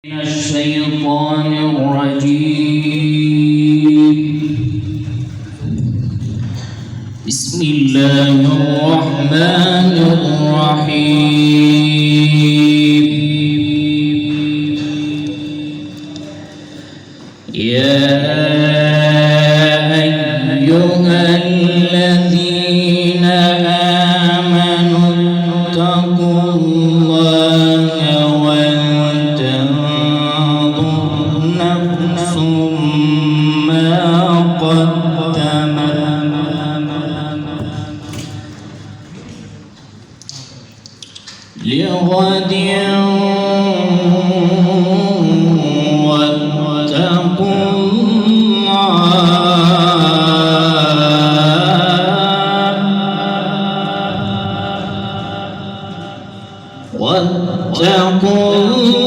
من الشيطان الرجيم. بسم الله الرحمن الرحيم. يا أيها الذين آمنوا اتقوا الله ولتنظر نفس ما قدمت لغد واتقوا الله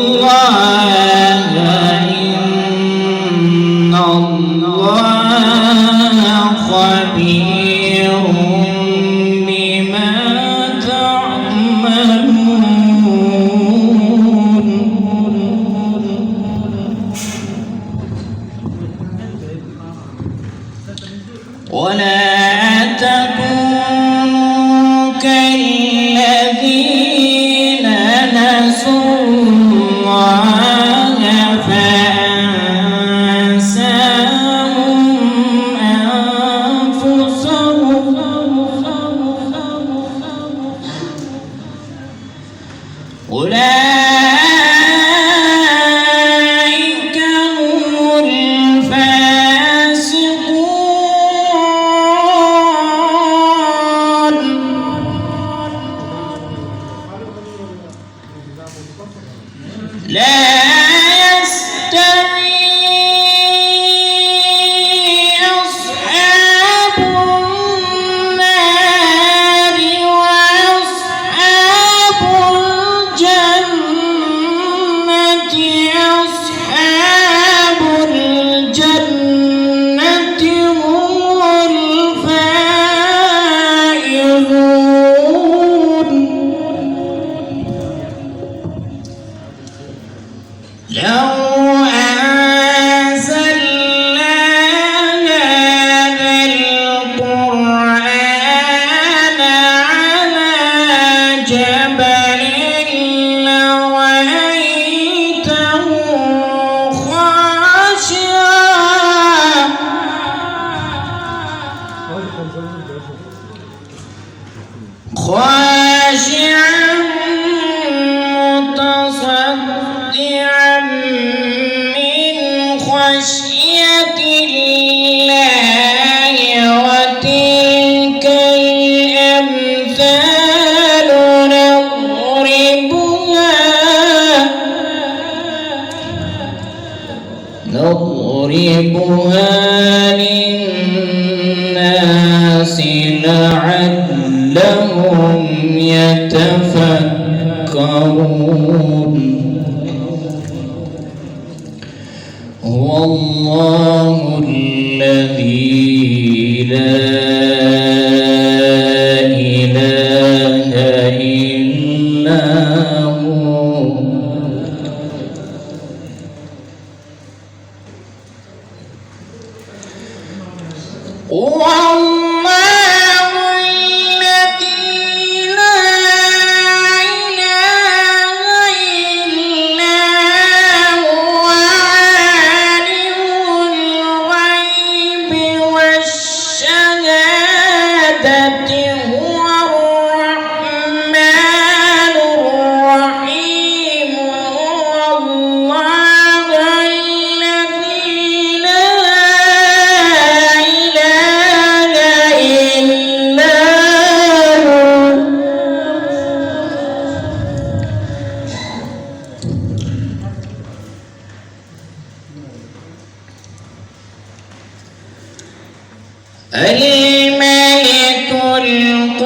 إن الله خبير بما تعملون. ولا تكونوا كالذين نسوا الله فأنساهم أنفسهم أولئك هم الفاسقون. لا يستوي أصحاب النار وأصحاب الجنة. أصحاب الجنة هم الفائزون. لو أنزلنا هذا القرآن على جبل لرأيته خاشعا متصدعا من خشية الله. وتلك الأمثال نضربها للناس لعلهم يتفكرون. هو الله الذي لا إله إلا هو. والله الذي لا إله إلا هو عالم الغيب والشهادة. هو الرحمن الرحيم. هو الله الذي لا إله إلا هو. الملك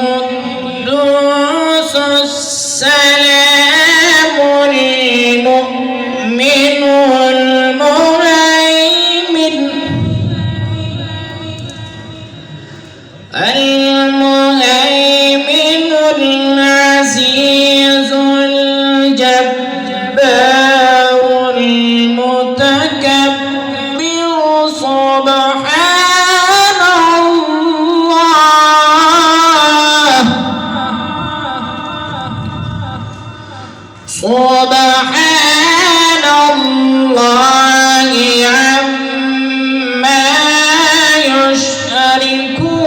القدوس السلام المؤمن المهيمن العزيز الجبار سبحان الله عما يشركون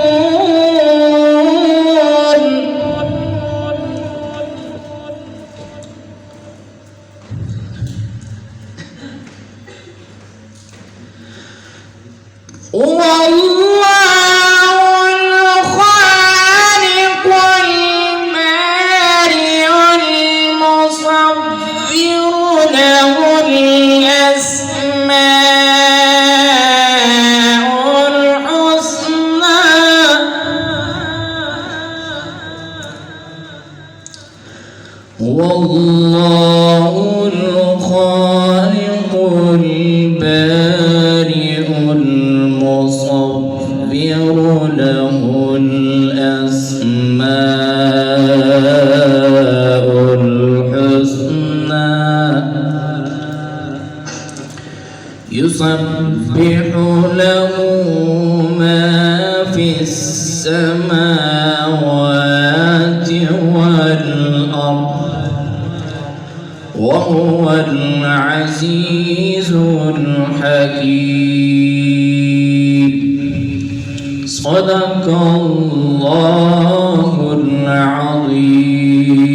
والله الخالق البارئ المصور له الأسماء الحسنى يسبح له ما في السماوات والأرض وهو العزيز الحكيم صدق الله العظيم.